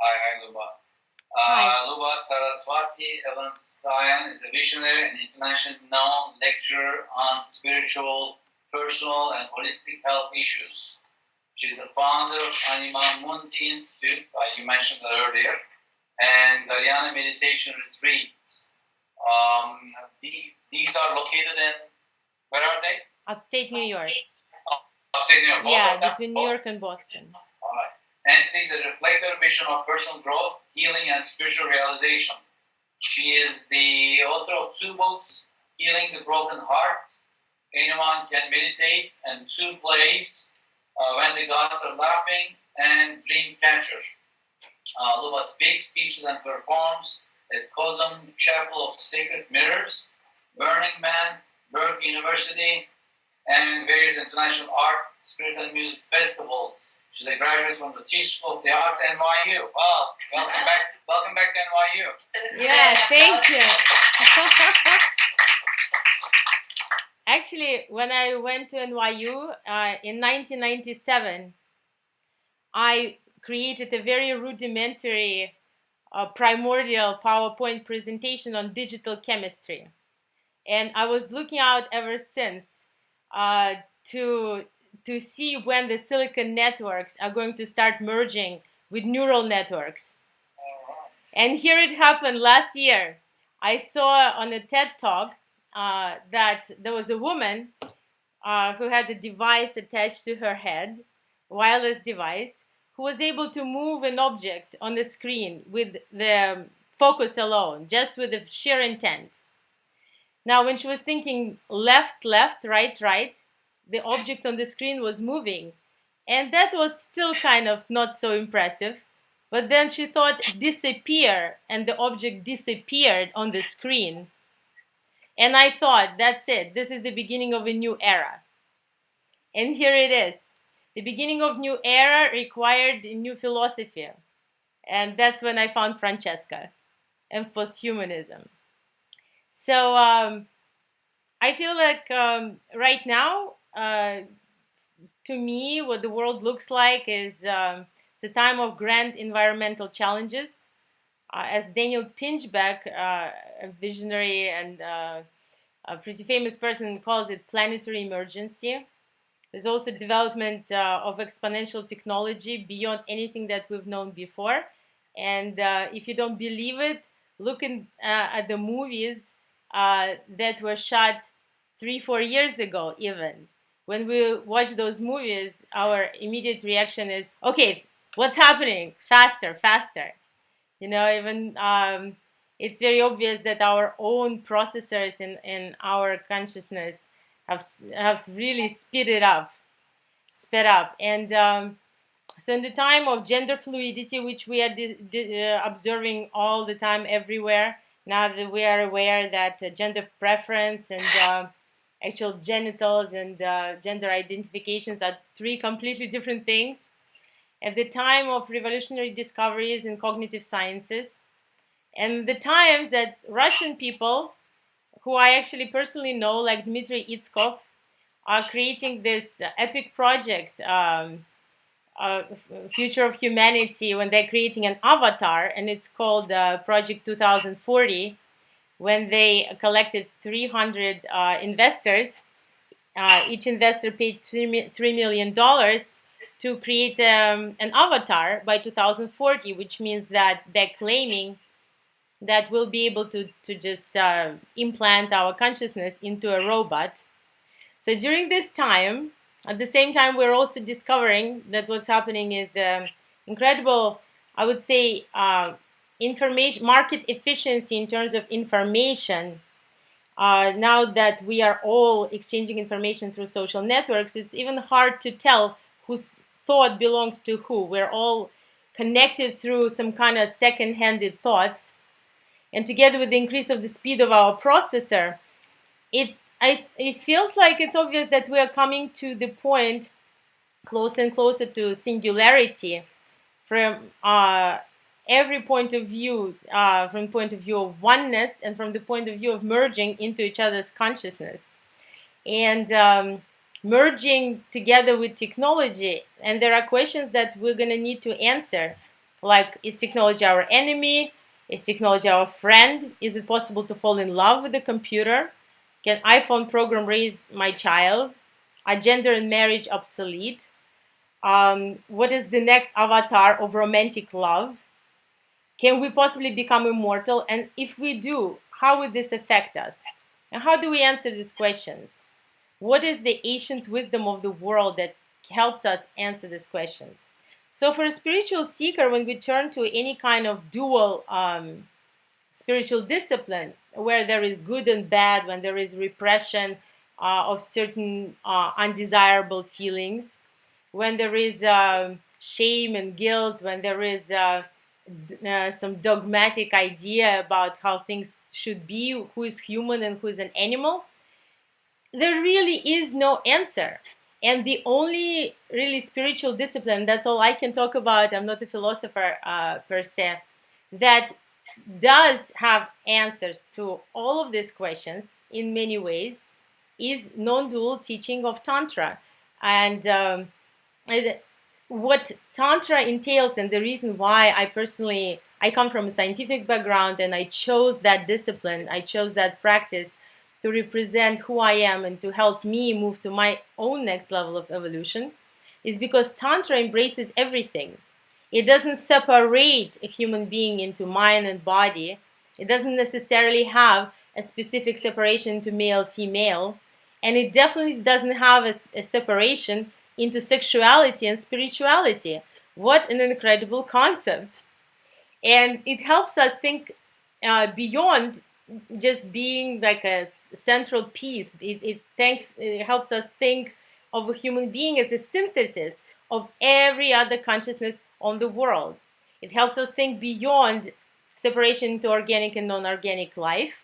Hi, Luba. Hi. Luba Saraswati Evansayan is a visionary and internationally known lecturer on spiritual, personal, and holistic health issues. She's the founder of Anima Mundi Institute, you mentioned that earlier, and Guyana Meditation Retreats. These are located in, where are they? Upstate New York. Upstate New York. Yeah, between New York and Boston. All right. Entities that reflect their mission of personal growth, healing, and spiritual realization. She is the author of 2 books, Healing the Broken Heart, Anyone Can Meditate, and 2 plays, When the Gods Are Laughing, and Dreamcatcher. Luba speaks, teaches, and performs at Cosm Chapel of Sacred Mirrors, Burning Man, Berkeley University, and various international art, spirit, and music festivals. She's a graduate from the Tea School of the Arts at NYU. Well, welcome back to NYU. Yeah, thank you. Actually, when I went to NYU in 1997, I created a very rudimentary, primordial PowerPoint presentation on digital chemistry. And I was looking out ever since uh, to see when the silicon networks are going to start merging with neural networks. And here it happened last year. I saw on a TED Talk that there was a woman who had a device attached to her head, wireless device, who was able to move an object on the screen with the focus alone, just with the sheer intent. Now, when she was thinking left, left, right, right, the object on the screen was moving. And that was still kind of not so impressive. But then she thought disappear, and the object disappeared on the screen. And I thought, that's it. This is the beginning of a new era. And here it is. The beginning of new era required a new philosophy. And that's when I found Francesca and posthumanism. So I feel like right now, to me, what the world looks like is it's a time of grand environmental challenges. As Daniel Pinchbeck, a visionary and a pretty famous person, calls it planetary emergency. There's also development of exponential technology beyond anything that we've known before. And if you don't believe it, look at the movies that were shot 3-4 years ago even. When we watch those movies, our immediate reaction is, okay, what's happening? Faster, faster. Even it's very obvious that our own processors in our consciousness have really sped up. And so in the time of gender fluidity, which we are observing all the time everywhere, now that we are aware that gender preference and actual genitals and gender identifications are 3 completely different things. At the time of revolutionary discoveries in cognitive sciences, and the times that Russian people, who I actually personally know, like Dmitry Itskov, are creating this epic project, Future of Humanity, when they're creating an avatar, and it's called Project 2040, when they collected 300 investors. Each investor paid $3 million to create an avatar by 2040, which means that they're claiming that we'll be able to just implant our consciousness into a robot. So during this time, at the same time, we're also discovering that what's happening is incredible, I would say, information market efficiency in terms of information. Now that we are all exchanging information through social networks, it's even hard to tell whose thought belongs to who. We're all connected through some kind of second-handed thoughts. And together with the increase of the speed of our processor, it feels like it's obvious that we are coming to the point closer and closer to singularity from every point of view, from the point of view of oneness and from the point of view of merging into each other's consciousness. And merging together with technology. And there are questions that we're going to need to answer. Like, is technology our enemy? Is technology our friend? Is it possible to fall in love with a computer? Can iPhone program raise my child? Are gender and marriage obsolete? What is the next avatar of romantic love? Can we possibly become immortal? And if we do, how would this affect us? And how do we answer these questions? What is the ancient wisdom of the world that helps us answer these questions? So, for a spiritual seeker, when we turn to any kind of dual spiritual discipline, where there is good and bad, when there is repression of certain undesirable feelings, when there is shame and guilt, when there is some dogmatic idea about how things should be, who is human and who is an animal, there really is no answer. And the only really spiritual discipline, that's all I can talk about, I'm not a philosopher per se, that does have answers to all of these questions in many ways, is non-dual teaching of Tantra. And what Tantra entails, and the reason why I come from a scientific background and I chose that discipline, I chose that practice to represent who I am and to help me move to my own next level of evolution, is because Tantra embraces everything. It doesn't separate a human being into mind and body. It doesn't necessarily have a specific separation to male, female. And it definitely doesn't have a separation into sexuality and spirituality. What an incredible concept. And it helps us think beyond just being like a central piece. It helps us think of a human being as a synthesis of every other consciousness on the world. It helps us think beyond separation into organic and non-organic life,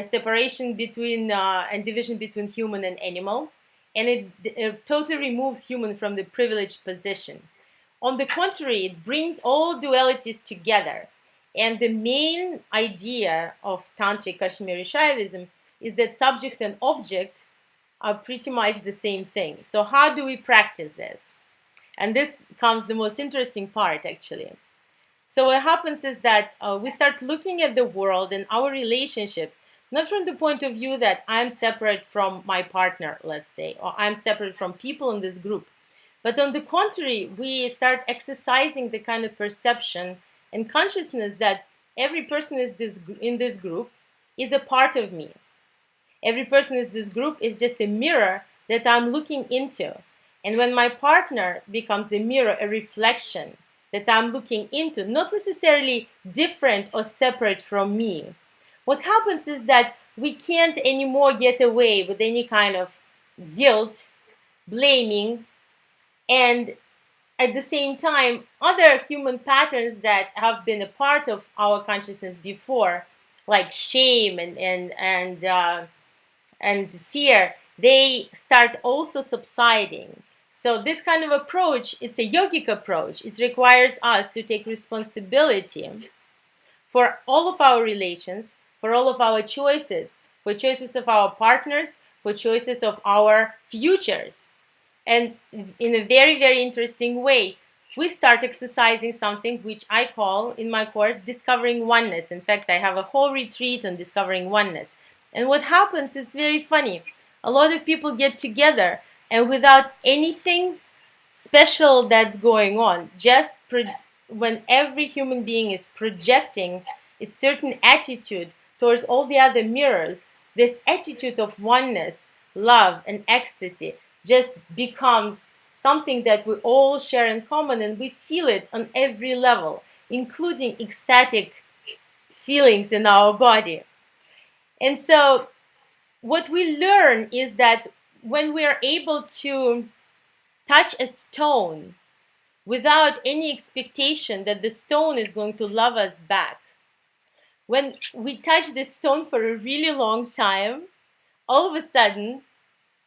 separation between and division between human and animal, and it totally removes human from the privileged position. On the contrary, it brings all dualities together. And the main idea of Tantric Kashmiri Shaivism is that subject and object are pretty much the same thing. So how do we practice this? And this comes the most interesting part, actually. So what happens is that we start looking at the world and our relationship, not from the point of view that I'm separate from my partner, let's say, or I'm separate from people in this group. But on the contrary, we start exercising the kind of perception and consciousness that every person in this group is a part of me. Every person in this group is just a mirror that I'm looking into. And when my partner becomes a mirror, a reflection that I'm looking into, not necessarily different or separate from me, what happens is that we can't anymore get away with any kind of guilt, blaming, and at the same time, other human patterns that have been a part of our consciousness before, like shame and fear, they start also subsiding. So this kind of approach, it's a yogic approach. It requires us to take responsibility for all of our relations, for all of our choices, for choices of our partners, for choices of our futures. And in a very, very interesting way, we start exercising something which I call in my course discovering oneness. In fact, I have a whole retreat on discovering oneness. And what happens, it's very funny. A lot of people get together and without anything special that's going on, just when every human being is projecting a certain attitude towards all the other mirrors, this attitude of oneness, love, and ecstasy just becomes something that we all share in common, and we feel it on every level, including ecstatic feelings in our body. And so what we learn is that when we are able to touch a stone without any expectation that the stone is going to love us back, when we touch the stone for a really long time, all of a sudden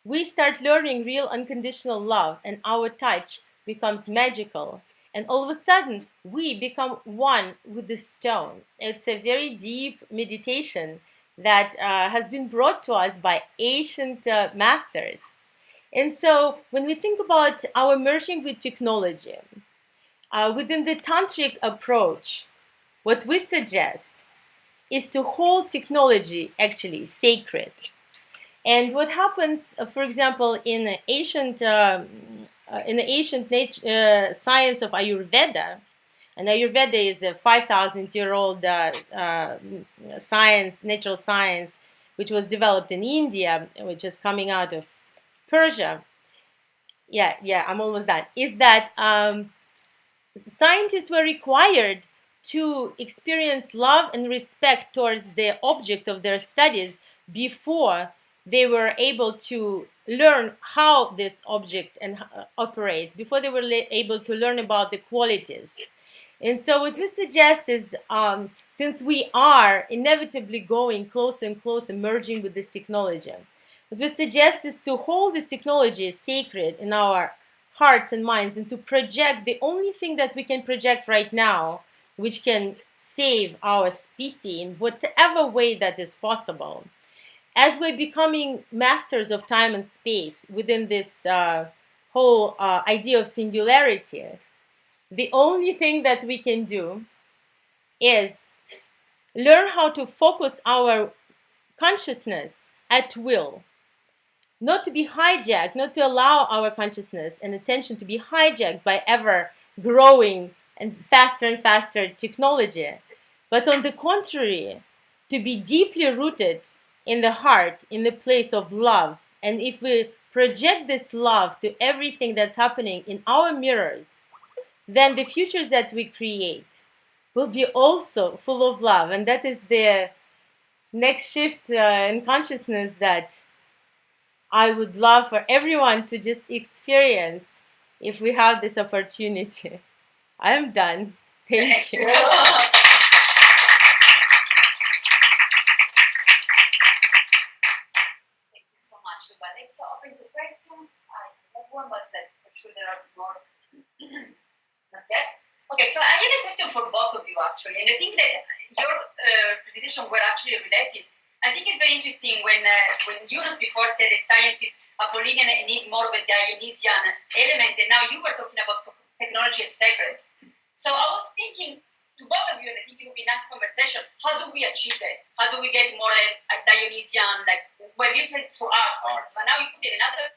we start learning real unconditional love, and our touch becomes magical. And all of a sudden, we become one with the stone. It's a very deep meditation that has been brought to us by ancient masters. And so, when we think about our merging with technology, Within the tantric approach, what we suggest is to hold technology actually sacred. And what happens, for example, in the ancient science of Ayurveda, and Ayurveda is a 5,000-year-old science, natural science, which was developed in India, which is coming out of Persia. Yeah, I'm almost done. Is that scientists were required to experience love and respect towards the object of their studies before they were able to learn how this object operates, before they were able to learn about the qualities. And so what we suggest is, since we are inevitably going closer and closer, merging with this technology, what we suggest is to hold this technology sacred in our hearts and minds, and to project the only thing that we can project right now, which can save our species in whatever way that is possible. As we're becoming masters of time and space within this whole idea of singularity, the only thing that we can do is learn how to focus our consciousness at will, not to be hijacked, not to allow our consciousness and attention to be hijacked by ever growing and faster technology, but on the contrary, to be deeply rooted in the heart, in the place of love. And if we project this love to everything that's happening in our mirrors, then the futures that we create will be also full of love. And that is the next shift in consciousness that I would love for everyone to just experience if we have this opportunity. I am done. Thank you. Thank you so much, Luba. Let's open to questions. I have one, but I'm sure there are more. Not yet. Okay, so I have a question for both of you actually, and I think that your presentation were actually related. I think it's very interesting when Yunus before said that science is Apollonian and need more of a Dionysian element, and now you were talking about technology as sacred. So I was thinking to both of you, and I think it would be a nice conversation, how do we achieve that? How do we get more a Dionysian, like, well, you said through art, but now you put it in another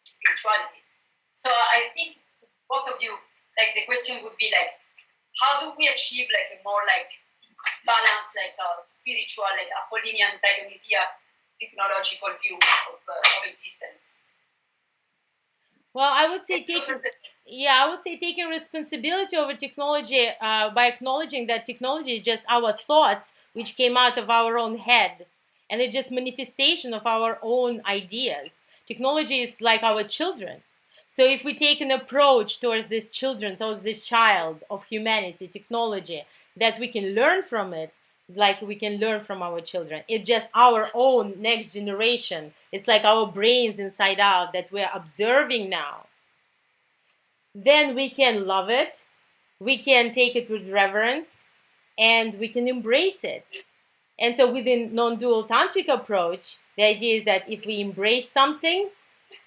spirituality. So I think both of you, like the question would be like, how do we achieve like a more like balanced, like spiritual, like Apollonian, Dionysian technological view of existence? Well, I would say taking responsibility over technology by acknowledging that technology is just our thoughts, which came out of our own head, and it's just manifestation of our own ideas. Technology is like our children. So if we take an approach towards this children, towards this child of humanity, technology, that we can learn from it, like we can learn from our children. It's just our own next generation. It's like our brains inside out that we're observing now. Then we can love it, we can take it with reverence, and we can embrace it. And so within non-dual tantric approach, the idea is that if we embrace something,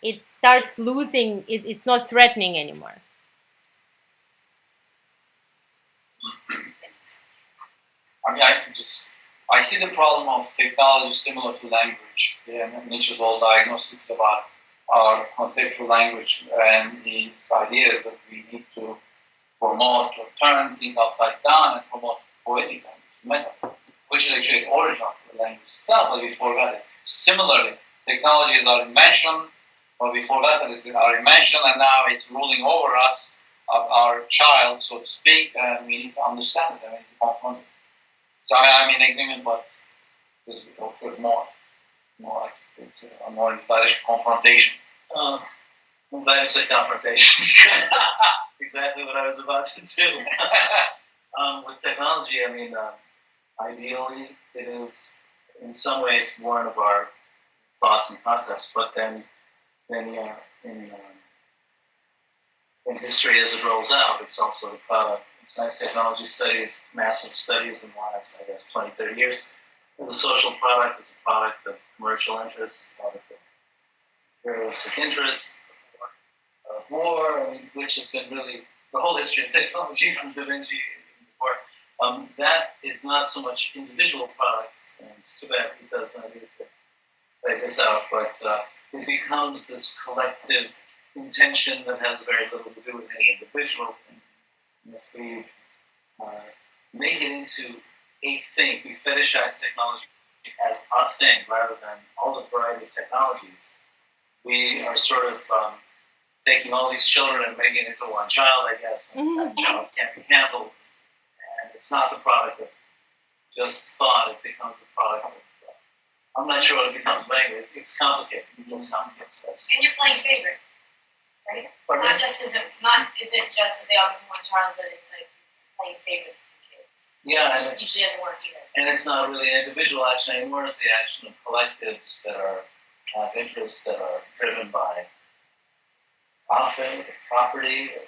it starts losing, it's not threatening anymore. I mean, I see the problem of technology similar to language. Nietzsche's old diagnostics about our conceptual language and its ideas that we need to promote or turn things upside down and promote poetic language, meta, which is actually the origin of the language itself, but we forgot it. Similarly, technology is our invention, but we forgot that it's our invention, and now it's ruling over us, our child, so to speak, and we need to understand it and we need to confront it. So I'm in agreement, but there's more like it's a more direct confrontation. I'm glad you said confrontation. Exactly what I was about to do. With technology, I mean, ideally, it is in some ways born of our thoughts and concepts, but then in history as it rolls out, it's also the product. Science technology studies, massive studies in the last, I guess, 20, 30 years, as a social product, as a product of commercial interests, a product of imperialistic interests, war, I mean, which has been really the whole history of technology from Da Vinci before. That is not so much individual products, and it's too bad he does not need to play this out, but it becomes this collective intention that has very little to do with any individual. And if we make it into a thing, we fetishize technology as a thing rather than all the variety of technologies, we are sort of taking all these children and making it into one child, I guess, and that child can't be handled. And it's not the product of just thought, it becomes the product of, I'm not sure what it becomes, but anyway, it's complicated. It's complicated. And you're playing favorite, right? Pardon? Not just isn't just that they all become one child, but it's like playing favorite for kids. Yeah, and It usually doesn't work either. and it's not really an individual action anymore, it's the action of collectives that have interests that are driven by profit, property, or,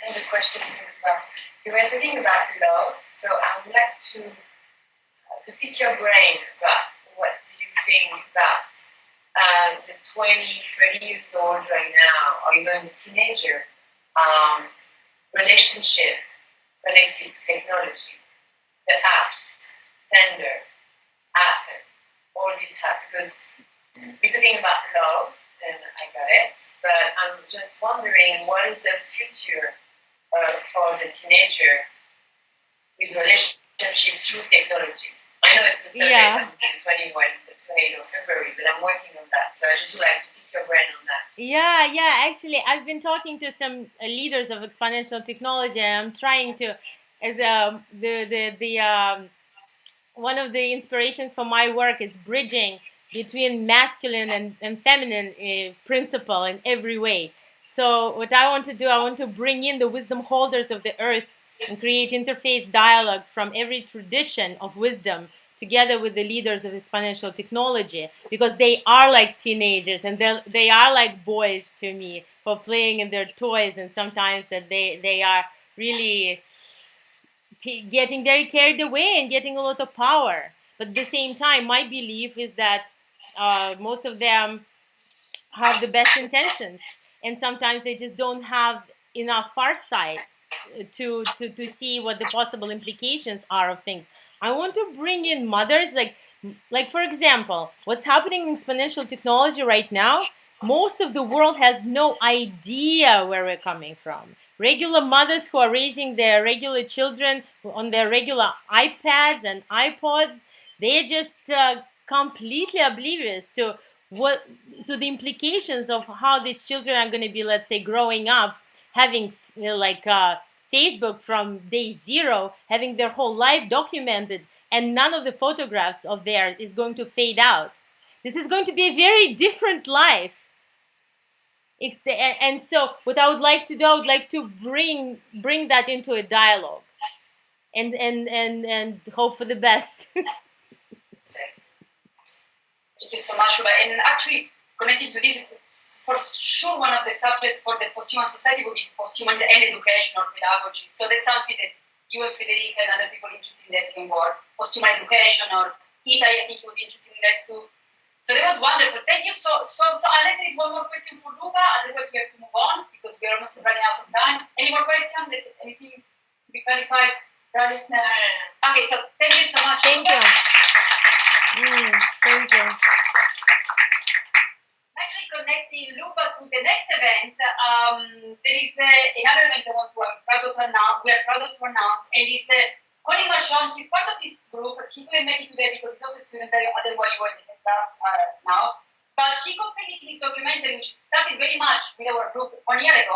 I have a question here as well. You were talking about love, so I would like to pick your brain about what do you think about the 20, 30 years old right now, or even a teenager, relationship connected to technology, the apps, Tinder, Apple, all this stuff, because we're talking about love, and I got it, but I'm just wondering what is the future for the teenager with relationships through technology. I know it's the survey on the 28th of February, but I'm working on that, so I just would like to pick your brain on that. Yeah. Actually, I've been talking to some leaders of exponential technology, and I'm trying to, as one of the inspirations for my work is bridging between masculine and feminine principle in every way. So what I want to do, I want to bring in the wisdom holders of the earth and create interfaith dialogue from every tradition of wisdom together with the leaders of exponential technology, because they are like teenagers and they are like boys to me for playing in their toys, and sometimes that they are really getting very carried away and getting a lot of power. But at the same time, my belief is that most of them have the best intentions, and sometimes they just don't have enough foresight to see what the possible implications are of things. I want to bring in mothers, like for example, what's happening in exponential technology right now. Most of the world has no idea where we're coming from. Regular mothers who are raising their regular children on their regular iPads and iPods, they're just completely oblivious to the implications of how these children are going to be, let's say, growing up, having Facebook from day zero, having their whole life documented, and none of the photographs of theirs is going to fade out. This is going to be a very different life. And so what I would like to do, I would like to bring that into a dialogue and hope for the best. Thank you so much, Luba. And actually, connected to this, for sure one of the subjects for the Posthuman Society would be Posthuman and education or pedagogy. So that's something that you and Federica and other people interested in that can work. Posthuman education, or Ita, I think he was interested in that too. So that was wonderful. Thank you so unless there is one more question for Luba, otherwise we have to move on because we're almost running out of time. Any more questions? Anything to be clarified? No. Okay, so thank you so much. Thank you. Thank you. I'm actually connecting Luba to the next event. There is another event we are proud to announce, and it's Connie Marchand. He's part of this group. He couldn't make it today because he's also a student there, otherwise you were in the class now. But he completed his documentary, which started very much with our group 1 year ago.